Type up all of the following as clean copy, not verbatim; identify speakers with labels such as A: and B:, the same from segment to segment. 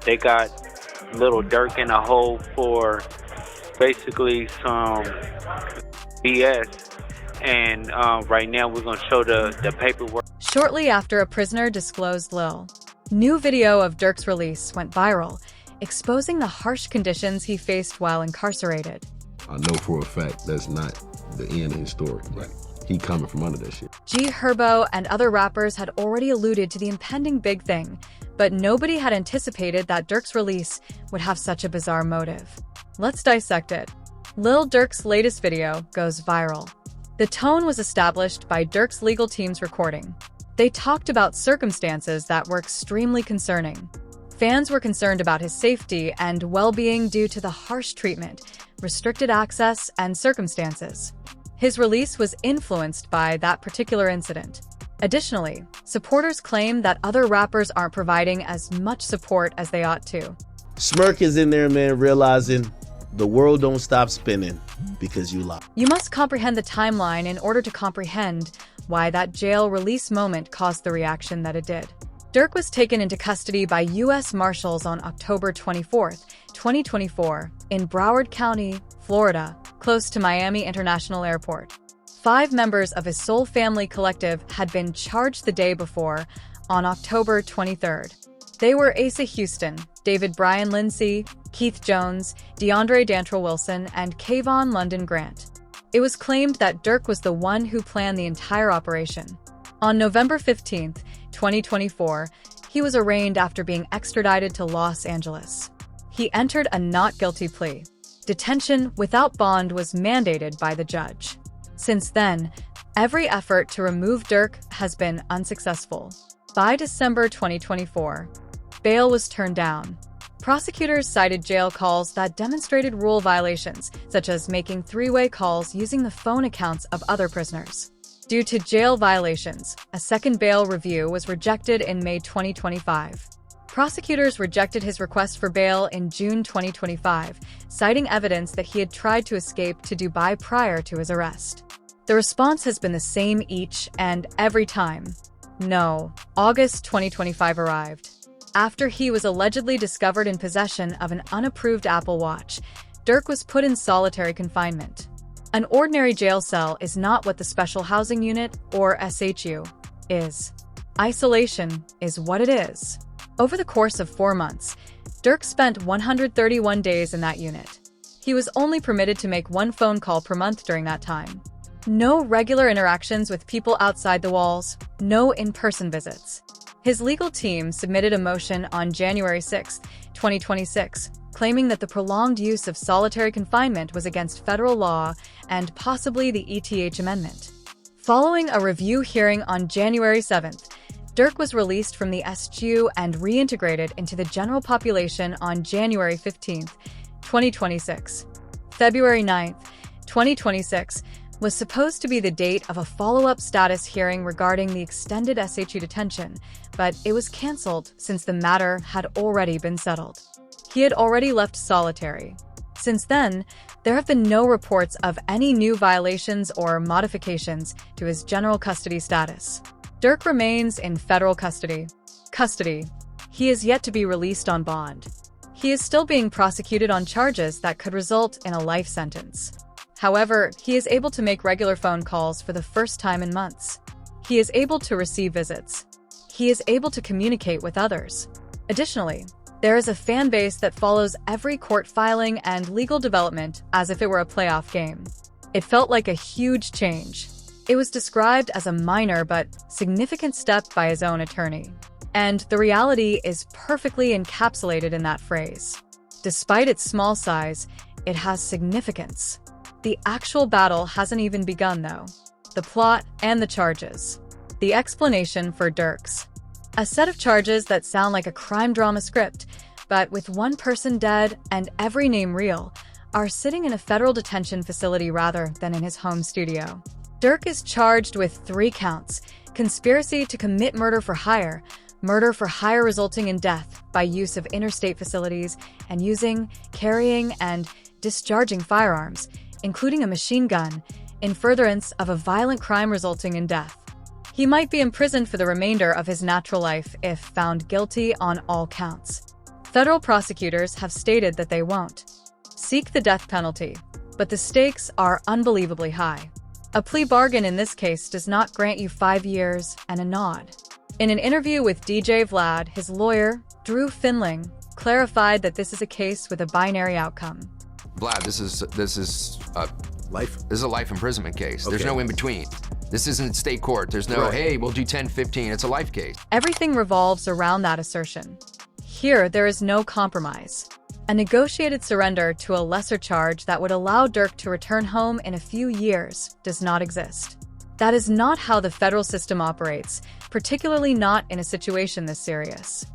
A: They got Lil Durk in a hole for basically some BS. And right now we're going to show the paperwork.
B: Shortly after a prisoner disclosed Lil, new video of Durk's release went viral, exposing the harsh conditions he faced while incarcerated.
C: I know for a fact that's not the end of his story. Like, he coming from under that shit.
B: G Herbo and other rappers had already alluded to the impending big thing, but nobody had anticipated that Durk's release would have such a bizarre motive. Let's dissect it. Lil Durk's latest video goes viral. The tone was established by Durk's legal team's recording. They talked about circumstances that were extremely concerning. Fans were concerned about his safety and well-being due to the harsh treatment, restricted access, and circumstances. His release was influenced by that particular incident. Additionally, supporters claim that other rappers aren't providing as much support as they ought to.
D: Smirk is in there, man, realizing the world don't stop spinning because you lie.
B: You must comprehend the timeline in order to comprehend why that jail release moment caused the reaction that it did. Durk was taken into custody by U.S. Marshals on October 24, 2024, in Broward County, Florida, close to Miami International Airport. 5 members of his Soul Family Collective had been charged the day before, on October 23rd. They were Asa Houston, David Brian Lindsay, Keith Jones, DeAndre Dantrell Wilson, and Kayvon London Grant. It was claimed that Durk was the one who planned the entire operation. On November 15, 2024, he was arraigned after being extradited to Los Angeles. He entered a not guilty plea. Detention without bond was mandated by the judge. Since then, every effort to remove Durk has been unsuccessful. By December 2024, bail was turned down. Prosecutors cited jail calls that demonstrated rule violations, such as making three-way calls using the phone accounts of other prisoners. Due to jail violations, a second bail review was rejected in May 2025. Prosecutors rejected his request for bail in June 2025, citing evidence that he had tried to escape to Dubai prior to his arrest. The response has been the same each and every time. No. August 2025 arrived. After he was allegedly discovered in possession of an unapproved Apple Watch, Durk was put in solitary confinement. An ordinary jail cell is not what the Special Housing Unit, or SHU, is. Isolation is what it is. Over the course of 4 months, Durk spent 131 days in that unit. He was only permitted to make 1 phone call per month during that time. No regular interactions with people outside the walls, no in-person visits. His legal team submitted a motion on January 6, 2026, claiming that the prolonged use of solitary confinement was against federal law and possibly the ETH amendment. Following a review hearing on January 7th, Durk was released from the SHU and reintegrated into the general population on January 15, 2026. February 9, 2026, was supposed to be the date of a follow-up status hearing regarding the extended SHU detention, but it was canceled since the matter had already been settled. He had already left solitary. Since then, there have been no reports of any new violations or modifications to his general custody status. Durk remains in federal custody. He is yet to be released on bond. He is still being prosecuted on charges that could result in a life sentence. However, he is able to make regular phone calls for the first time in months. He is able to receive visits. He is able to communicate with others. Additionally, there is a fan base that follows every court filing and legal development as if it were a playoff game. It felt like a huge change. It was described as a minor but significant step by his own attorney. And the reality is perfectly encapsulated in that phrase. Despite its small size, it has significance. The actual battle hasn't even begun, though. The plot and the charges. The explanation for Durk's. A set of charges that sound like a crime drama script, but with 1 person dead and every name real, are sitting in a federal detention facility rather than in his home studio. Durk is charged with 3 counts: conspiracy to commit murder for hire resulting in death by use of interstate facilities, and using, carrying, and discharging firearms, including a machine gun, in furtherance of a violent crime resulting in death. He might be imprisoned for the remainder of his natural life if found guilty on all counts. Federal prosecutors have stated that they won't seek the death penalty, but the stakes are unbelievably high. A plea bargain in this case does not grant you 5 years and a nod. In an interview with DJ Vlad, his lawyer, Drew Finling, clarified that this is a case with a binary outcome.
E: Vlad, this is
C: Life?
E: This is a life imprisonment case.
C: Okay.
E: There's no in between. This isn't state court. There's no,
C: Right.
E: hey, we'll do 10, 15. It's a life case.
B: Everything revolves around that assertion. Here, there is no compromise. A negotiated surrender to a lesser charge that would allow Durk to return home in a few years does not exist. That is not how the federal system operates, particularly not in a situation this serious.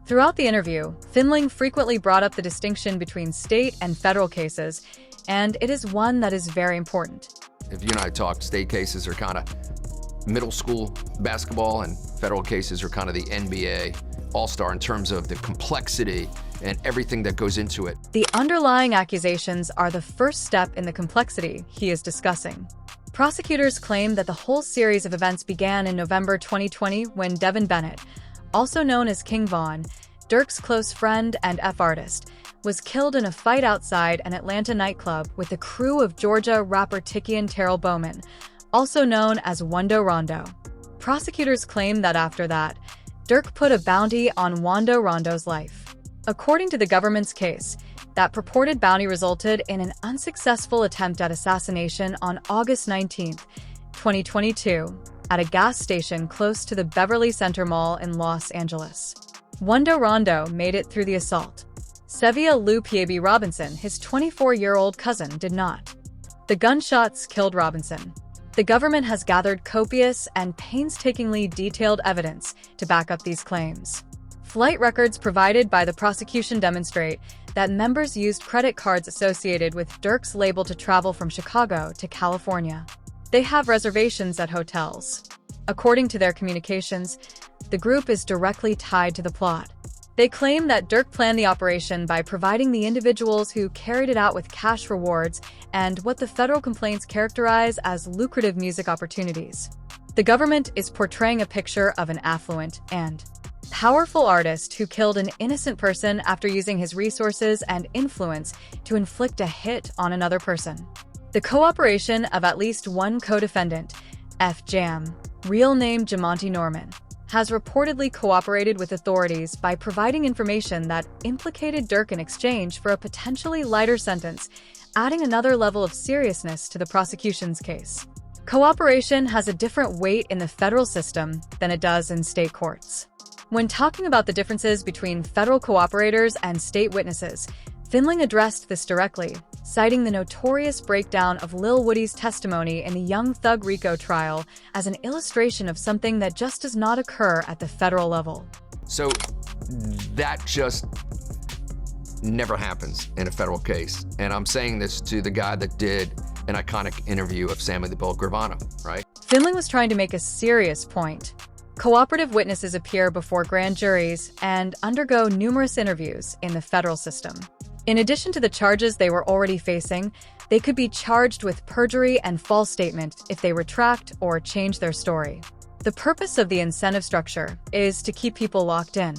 B: Throughout the interview, Finling frequently brought up the distinction between state and federal cases, and it is one that is very important.
E: If you and I talk, state cases are kind of middle school basketball, and federal cases are kind of the NBA all-star in terms of the complexity and everything that goes into it.
B: The underlying accusations are the first step in the complexity he is discussing. Prosecutors claim that the whole series of events began in November 2020 when Devin Bennett, also known as King Von, Durk's close friend and F-artist, was killed in a fight outside an Atlanta nightclub with the crew of Georgia rapper Tickian Terrell Bowman, also known as Wando Rondo. Prosecutors claim that after that, Durk put a bounty on Wando Rondo's life. According to the government's case, that purported bounty resulted in an unsuccessful attempt at assassination on August 19, 2022, at a gas station close to the Beverly Center Mall in Los Angeles. Wando Rondo made it through the assault. Sevia Lou Piebi Robinson, his 24-year-old cousin, did not. The gunshots killed Robinson. The government has gathered copious and painstakingly detailed evidence to back up these claims. Flight records provided by the prosecution demonstrate that members used credit cards associated with Durk's label to travel from Chicago to California. They have reservations at hotels. According to their communications, the group is directly tied to the plot. They claim that Durk planned the operation by providing the individuals who carried it out with cash rewards and what the federal complaints characterize as lucrative music opportunities. The government is portraying a picture of an affluent and powerful artist who killed an innocent person after using his resources and influence to inflict a hit on another person. The cooperation of at least one co-defendant, F. Jam, real name Jamonte Norman, has reportedly cooperated with authorities by providing information that implicated Durk in exchange for a potentially lighter sentence, adding another level of seriousness to the prosecution's case. Cooperation has a different weight in the federal system than it does in state courts. When talking about the differences between federal cooperators and state witnesses, Finling addressed this directly, citing the notorious breakdown of Lil Woody's testimony in the Young Thug RICO trial as an illustration of something that just does not occur at the federal level.
E: So that just never happens in a federal case. And I'm saying this to the guy that did an iconic interview of Sammy the Bull Gravano, right?
B: Finling was trying to make a serious point. Cooperative witnesses appear before grand juries and undergo numerous interviews in the federal system. In addition to the charges they were already facing, they could be charged with perjury and false statement if they retract or change their story. The purpose of the incentive structure is to keep people locked in,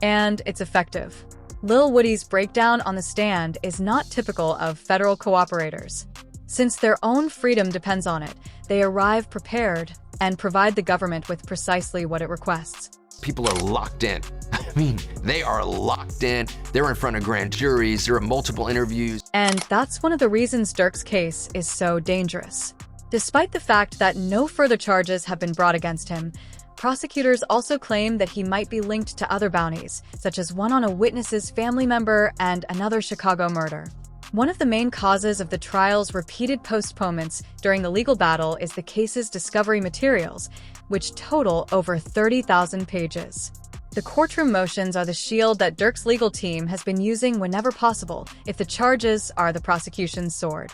B: and it's effective. Lil Woody's breakdown on the stand is not typical of federal cooperators. Since their own freedom depends on it, they arrive prepared and provide the government with precisely what it requests.
E: People are locked in. I mean, they are locked in. They're in front of grand juries. There are multiple interviews.
B: And that's one of the reasons Durk's case is so dangerous. Despite the fact that no further charges have been brought against him, prosecutors also claim that he might be linked to other bounties, such as one on a witness's family member and another Chicago murder. One of the main causes of the trial's repeated postponements during the legal battle is the case's discovery materials, which total over 30,000 pages. The courtroom motions are the shield that Durk's legal team has been using whenever possible if the charges are the prosecution's sword.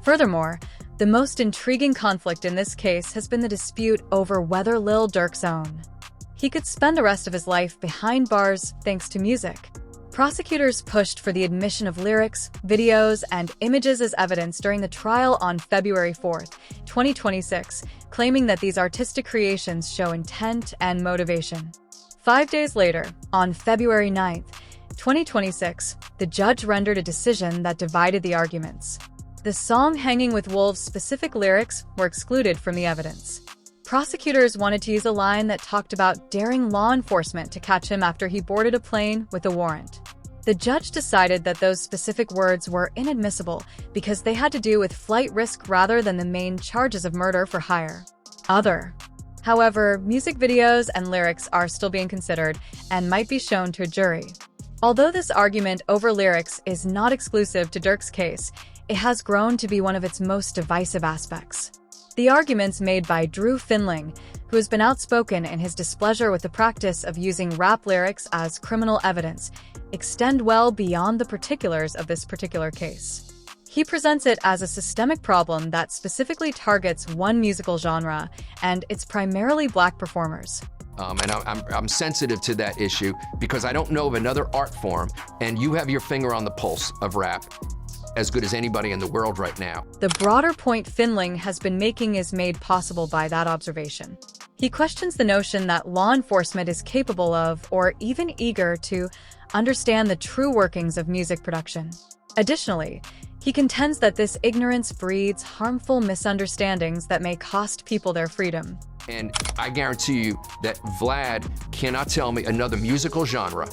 B: Furthermore, the most intriguing conflict in this case has been the dispute over whether Lil Durk's own. He could spend the rest of his life behind bars thanks to music. Prosecutors pushed for the admission of lyrics, videos, and images as evidence during the trial on February 4, 2026, claiming that these artistic creations show intent and motivation. 5 days later, on February 9th, 2026, the judge rendered a decision that divided the arguments. The song Hanging with Wolves' specific lyrics were excluded from the evidence. Prosecutors wanted to use a line that talked about daring law enforcement to catch him after he boarded a plane with a warrant. The judge decided that those specific words were inadmissible because they had to do with flight risk rather than the main charges of murder for hire. However, music videos and lyrics are still being considered and might be shown to a jury. Although this argument over lyrics is not exclusive to Durk's case, it has grown to be one of its most divisive aspects. The arguments made by Drew Finling, who has been outspoken in his displeasure with the practice of using rap lyrics as criminal evidence, extend well beyond the particulars of this particular case. He presents it as a systemic problem that specifically targets one musical genre, and it's primarily Black performers.
E: And I'm sensitive to that issue because I don't know of another art form, and you have your finger on the pulse of rap as good as anybody in the world right now.
B: The broader point Finling has been making is made possible by that observation. He questions the notion that law enforcement is capable of, or even eager to, understand the true workings of music production. Additionally, he contends that this ignorance breeds harmful misunderstandings that may cost people their freedom.
E: And I guarantee you that Vlad cannot tell me another musical genre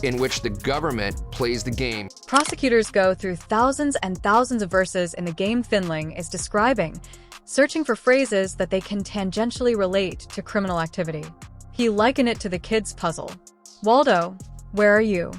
E: in which the government plays the game.
B: Prosecutors go through thousands and thousands of verses in the game Finling is describing, searching for phrases that they can tangentially relate to criminal activity. He likened it to the kid's puzzle. Waldo, where are you?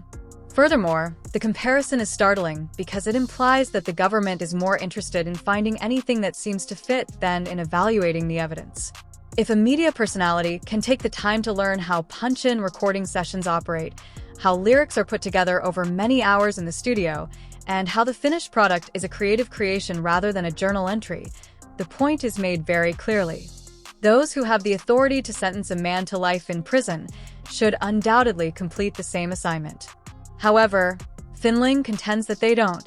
B: Furthermore, the comparison is startling because it implies that the government is more interested in finding anything that seems to fit than in evaluating the evidence. If a media personality can take the time to learn how punch-in recording sessions operate, how lyrics are put together over many hours in the studio, and how the finished product is a creative creation rather than a journal entry, the point is made very clearly. Those who have the authority to sentence a man to life in prison should undoubtedly complete the same assignment. However, Finling contends that they don't,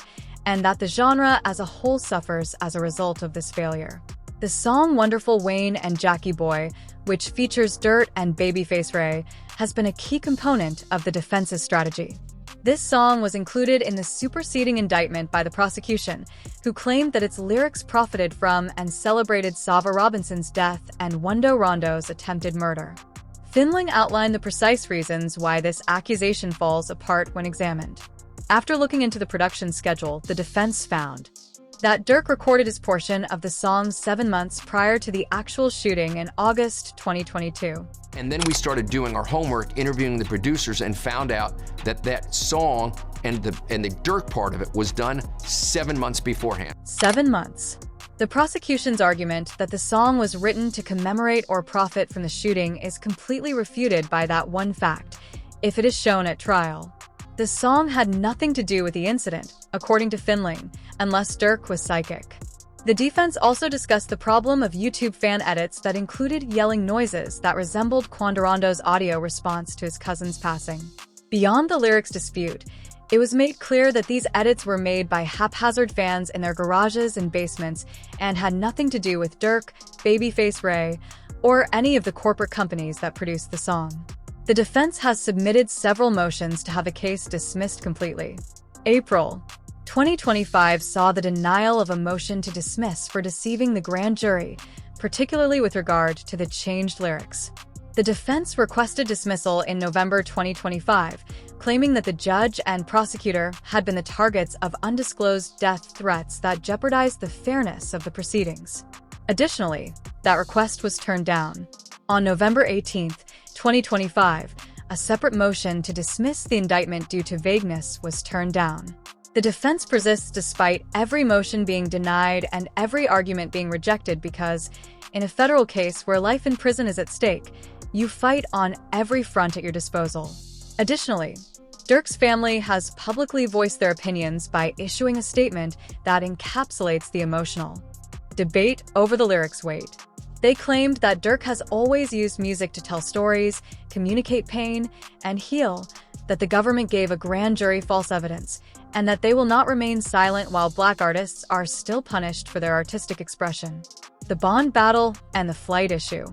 B: and that the genre as a whole suffers as a result of this failure. The song Wonderful Wayne and Jackie Boy, which features Dirt and Babyface Ray, has been a key component of the defense's strategy. This song was included in the superseding indictment by the prosecution, who claimed that its lyrics profited from and celebrated Sava Robinson's death and Wando Rondo's attempted murder. Finling outlined the precise reasons why this accusation falls apart when examined. After looking into the production schedule, the defense found that Durk recorded his portion of the song 7 months prior to the actual shooting in August 2022.
E: And then we started doing our homework, interviewing the producers, and found out that that song and the Durk part of it was done 7 months beforehand.
B: 7 months. The prosecution's argument that the song was written to commemorate or profit from the shooting is completely refuted by that one fact, if it is shown at trial. The song had nothing to do with the incident, according to Finling, unless Durk was psychic. The defense also discussed the problem of YouTube fan edits that included yelling noises that resembled Quandarondo's audio response to his cousin's passing. Beyond the lyrics dispute, it was made clear that these edits were made by haphazard fans in their garages and basements and had nothing to do with Durk, Babyface Ray, or any of the corporate companies that produced the song. The defense has submitted several motions to have a case dismissed completely. April 2025 saw the denial of a motion to dismiss for deceiving the grand jury, particularly with regard to the changed lyrics. The defense requested dismissal in November 2025, claiming that the judge and prosecutor had been the targets of undisclosed death threats that jeopardized the fairness of the proceedings. Additionally, that request was turned down. On November 18, 2025, a separate motion to dismiss the indictment due to vagueness was turned down. The defense persists despite every motion being denied and every argument being rejected because, in a federal case where life in prison is at stake, you fight on every front at your disposal. Additionally, Durk's family has publicly voiced their opinions by issuing a statement that encapsulates the emotional debate over the lyrics' weight. They claimed that Durk has always used music to tell stories, communicate pain, and heal, that the government gave a grand jury false evidence, and that they will not remain silent while Black artists are still punished for their artistic expression. The bond battle and the flight issue.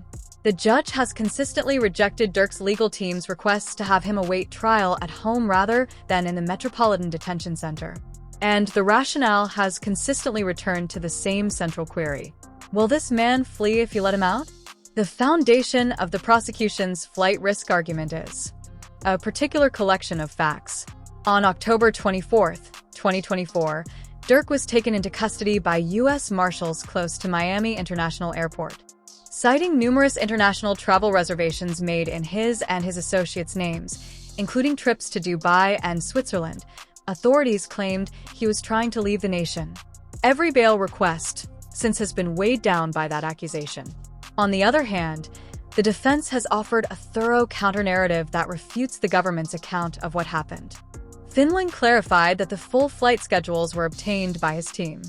B: The judge has consistently rejected Durk's legal team's requests to have him await trial at home rather than in the Metropolitan Detention Center. And the rationale has consistently returned to the same central query. Will this man flee if you let him out? The foundation of the prosecution's flight risk argument is a particular collection of facts. On October 24, 2024, Durk was taken into custody by U.S. Marshals close to Miami International Airport. Citing numerous international travel reservations made in his and his associates' names, including trips to Dubai and Switzerland, authorities claimed he was trying to leave the nation. Every bail request since has been weighed down by that accusation. On the other hand, the defense has offered a thorough counter-narrative that refutes the government's account of what happened. Findling clarified that the full flight schedules were obtained by his team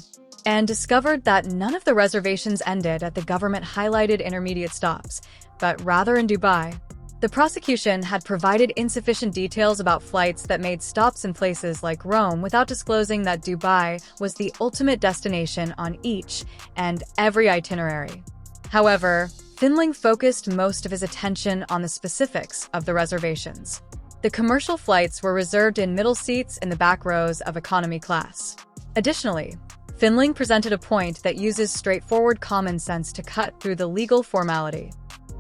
B: and discovered that none of the reservations ended at the government-highlighted intermediate stops, but rather in Dubai. The prosecution had provided insufficient details about flights that made stops in places like Rome without disclosing that Dubai was the ultimate destination on each and every itinerary. However, Findling focused most of his attention on the specifics of the reservations. The commercial flights were reserved in middle seats in the back rows of economy class. Additionally, Findling presented a point that uses straightforward common sense to cut through the legal formality.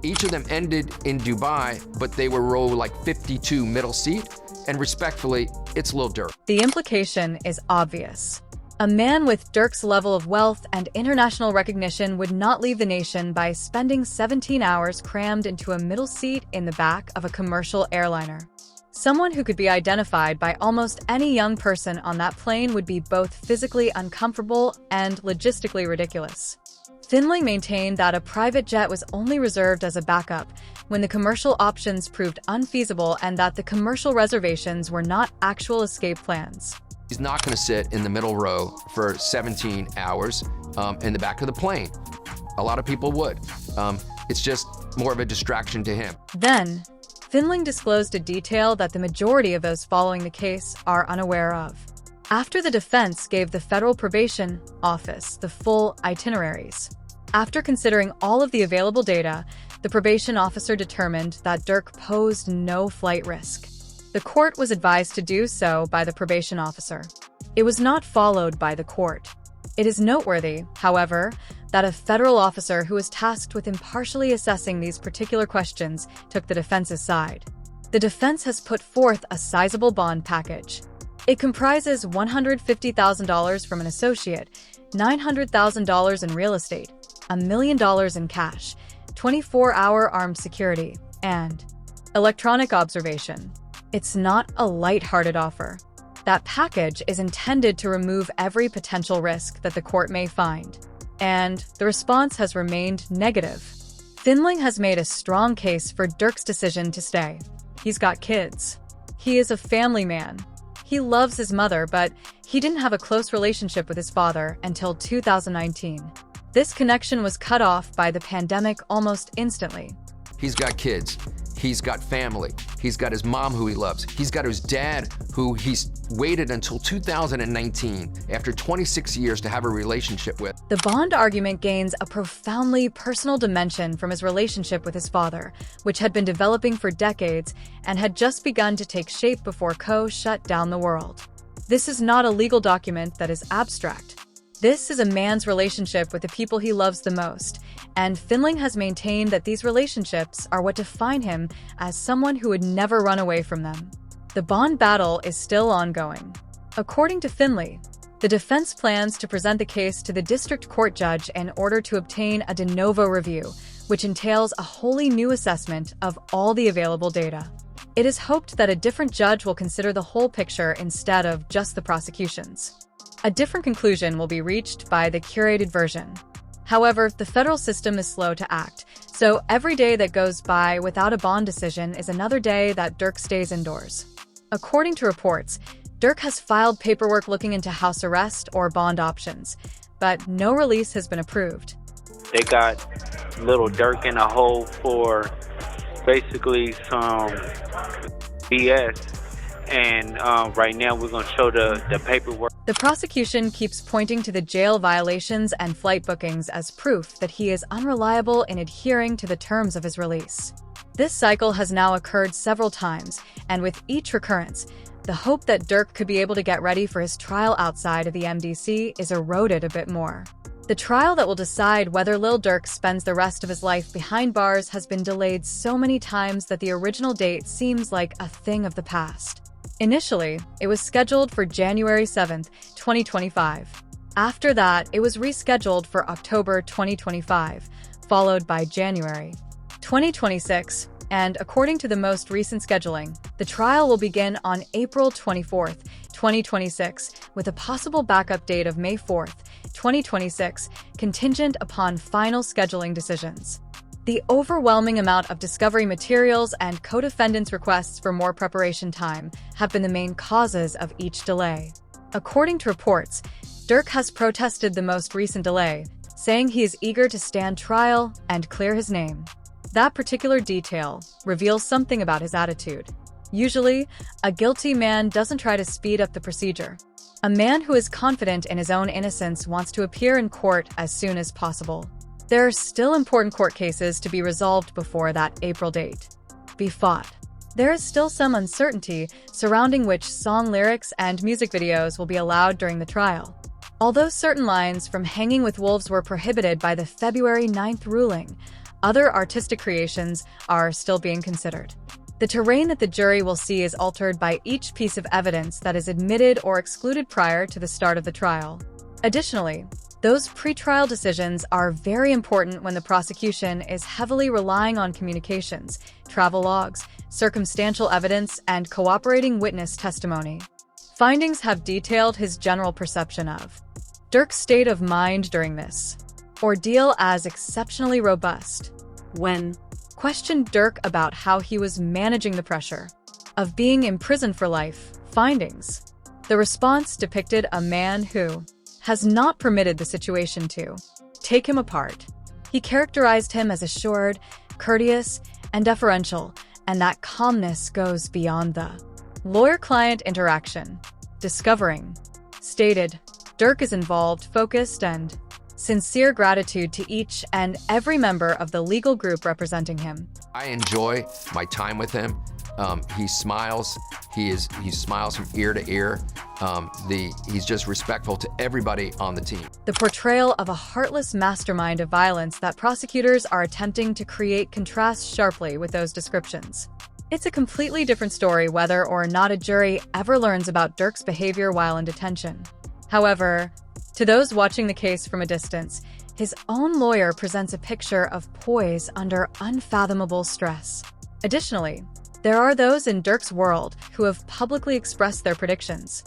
E: Each of them ended in Dubai, but they were row like 52 middle seat, and respectfully, it's Lil Durk.
B: The implication is obvious. A man with Durk's level of wealth and international recognition would not leave the nation by spending 17 hours crammed into a middle seat in the back of a commercial airliner. Someone who could be identified by almost any young person on that plane would be both physically uncomfortable and logistically ridiculous. Findling maintained that a private jet was only reserved as a backup when the commercial options proved unfeasible and that the commercial reservations were not actual escape plans.
E: He's not going to sit in the middle row for 17 hours in the back of the plane. A lot of people would. It's just more of a distraction to him.
B: Then, Findling disclosed a detail that the majority of those following the case are unaware of. After the defense gave the Federal Probation Office the full itineraries. After considering all of the available data, the probation officer determined that Durk posed no flight risk. The court was advised to do so by the probation officer. It was not followed by the court. It is noteworthy, however, that a federal officer who was tasked with impartially assessing these particular questions took the defense's side. The defense has put forth a sizable bond package. It comprises $150,000 from an associate, $900,000 in real estate, $1 million in cash, 24-hour armed security, and electronic observation. It's not a lighthearted offer. That package is intended to remove every potential risk that the court may find. And the response has remained negative. Findling has made a strong case for Durk's decision to stay. He's got kids. He is a family man. He loves his mother, but he didn't have a close relationship with his father until 2019. This connection was cut off by the pandemic almost instantly.
E: He's got kids. He's got family. He's got his mom who he loves. He's got his dad who he's waited until 2019, after 26 years, to have a relationship with.
B: The bond argument gains a profoundly personal dimension from his relationship with his father, which had been developing for decades and had just begun to take shape before Co. shut down the world. This is not a legal document that is abstract. This is a man's relationship with the people he loves the most, and Findling has maintained that these relationships are what define him as someone who would never run away from them. The bond battle is still ongoing. According to Findling, the defense plans to present the case to the district court judge in order to obtain a de novo review, which entails a wholly new assessment of all the available data. It is hoped that a different judge will consider the whole picture instead of just the prosecution's. A different conclusion will be reached by the curated version. However, the federal system is slow to act, so every day that goes by without a bond decision is another day that Durk stays indoors. According to reports, Durk has filed paperwork looking into house arrest or bond options, but no release has been approved.
A: They got Lil Durk in a hole for basically some BS, And right now we're going to show the paperwork.
B: The prosecution keeps pointing to the jail violations and flight bookings as proof that he is unreliable in adhering to the terms of his release. This cycle has now occurred several times, and with each recurrence, the hope that Durk could be able to get ready for his trial outside of the MDC is eroded a bit more. The trial that will decide whether Lil Durk spends the rest of his life behind bars has been delayed so many times that the original date seems like a thing of the past. Initially, it was scheduled for January 7, 2025. After that, it was rescheduled for October 2025, followed by January 2026, and according to the most recent scheduling, the trial will begin on April 24, 2026, with a possible backup date of May 4, 2026, contingent upon final scheduling decisions. The overwhelming amount of discovery materials and co-defendants' requests for more preparation time have been the main causes of each delay. According to reports, Durk has protested the most recent delay, saying he is eager to stand trial and clear his name. That particular detail reveals something about his attitude. Usually, a guilty man doesn't try to speed up the procedure. A man who is confident in his own innocence wants to appear in court as soon as possible. There are still important court cases to be resolved before that April date be fought. There is still some uncertainty surrounding which song lyrics and music videos will be allowed during the trial. Although certain lines from Hanging with Wolves were prohibited by the February 9th ruling, other artistic creations are still being considered. The terrain that the jury will see is altered by each piece of evidence that is admitted or excluded prior to the start of the trial. Additionally, those pretrial decisions are very important when the prosecution is heavily relying on communications, travel logs, circumstantial evidence, and cooperating witness testimony. Findings have detailed his general perception of Durk's state of mind during this ordeal as exceptionally robust. When questioned Durk about how he was managing the pressure of being imprisoned for life, findings, the response depicted a man who has not permitted the situation to take him apart. He characterized him as assured, courteous, and deferential, and that calmness goes beyond the lawyer-client interaction. Discovering stated, Durk is involved, focused, and sincere gratitude to each and every member of the legal group representing him.
E: I enjoy my time with him. He smiles. He smiles from ear to ear. He's just respectful to everybody on the team.
B: The portrayal of a heartless mastermind of violence that prosecutors are attempting to create contrasts sharply with those descriptions. It's a completely different story whether or not a jury ever learns about Durk's behavior while in detention. However, to those watching the case from a distance, his own lawyer presents a picture of poise under unfathomable stress. Additionally, there are those in Durk's world who have publicly expressed their predictions.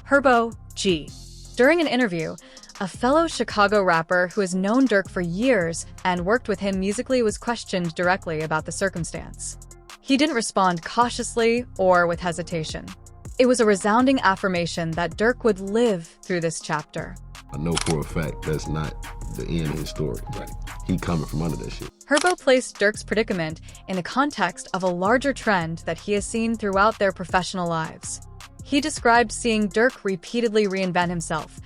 B: Herbo G. During an interview, a fellow Chicago rapper who has known Durk for years and worked with him musically was questioned directly about the circumstance. He didn't respond cautiously or with hesitation. It was a resounding affirmation that Durk would live through this chapter.
C: I know for a fact that's not the end of his story. Like, he coming from under that shit.
B: Herbo placed Durk's predicament in the context of a larger trend that he has seen throughout their professional lives. He described seeing Durk repeatedly reinvent himself,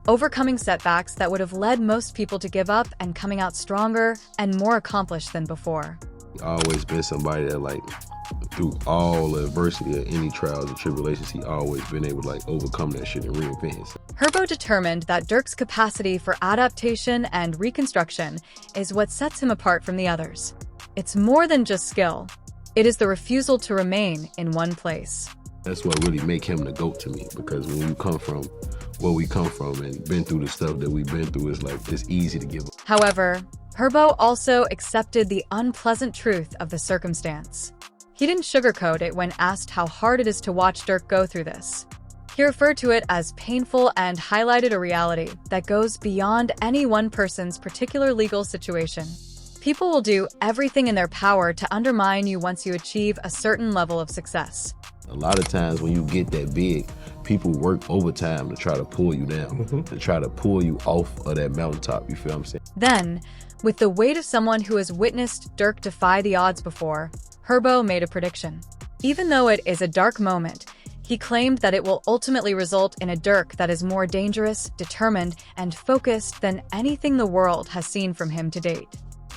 B: overcoming setbacks that would have led most people to give up and coming out stronger and more accomplished than before.
C: He always been somebody that, like, through all the adversity of any trials and tribulations, he always been able to, like, overcome that shit and reinvent himself.
B: Herbo determined that Durk's capacity for adaptation and reconstruction is what sets him apart from the others. It's more than just skill. It is the refusal to remain in one place.
C: That's what really make him the GOAT to me, because when you come from where we come from and been through the stuff that we've been through, it's like, it's easy to give up.
B: However, Herbo also accepted the unpleasant truth of the circumstance. He didn't sugarcoat it when asked how hard it is to watch Durk go through this. He referred to it as painful and highlighted a reality that goes beyond any one person's particular legal situation. People will do everything in their power to undermine you once you achieve a certain level of success.
C: A lot of times when you get that big, people work overtime to try to pull you down, to try to pull you off of that mountaintop, you feel what I'm saying?
B: Then, with the weight of someone who has witnessed Durk defy the odds before, Herbo made a prediction. Even though it is a dark moment, He claimed that it will ultimately result in a Durk that is more dangerous, determined, and focused than anything the world has seen from him to date.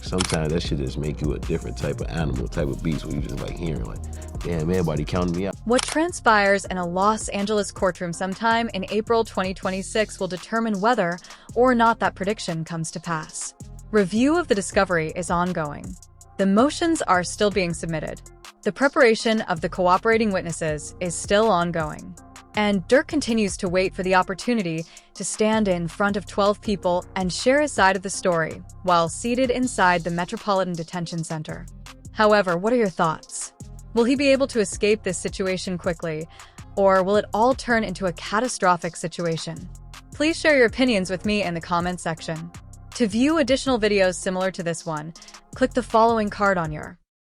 C: Sometimes that shit just make you a different type of animal, type of beast, where you just like hearing like, damn, everybody counting me out.
B: What transpires in a Los Angeles courtroom sometime in April 2026 will determine whether or not that prediction comes to pass. Review of the discovery is ongoing. The motions are still being submitted. The preparation of the cooperating witnesses is still ongoing. And Durk continues to wait for the opportunity to stand in front of 12 people and share his side of the story while seated inside the Metropolitan Detention Center. However, what are your thoughts? Will he be able to escape this situation quickly, or will it all turn into a catastrophic situation? Please share your opinions with me in the comment section. To view additional videos similar to this one, click the following card on your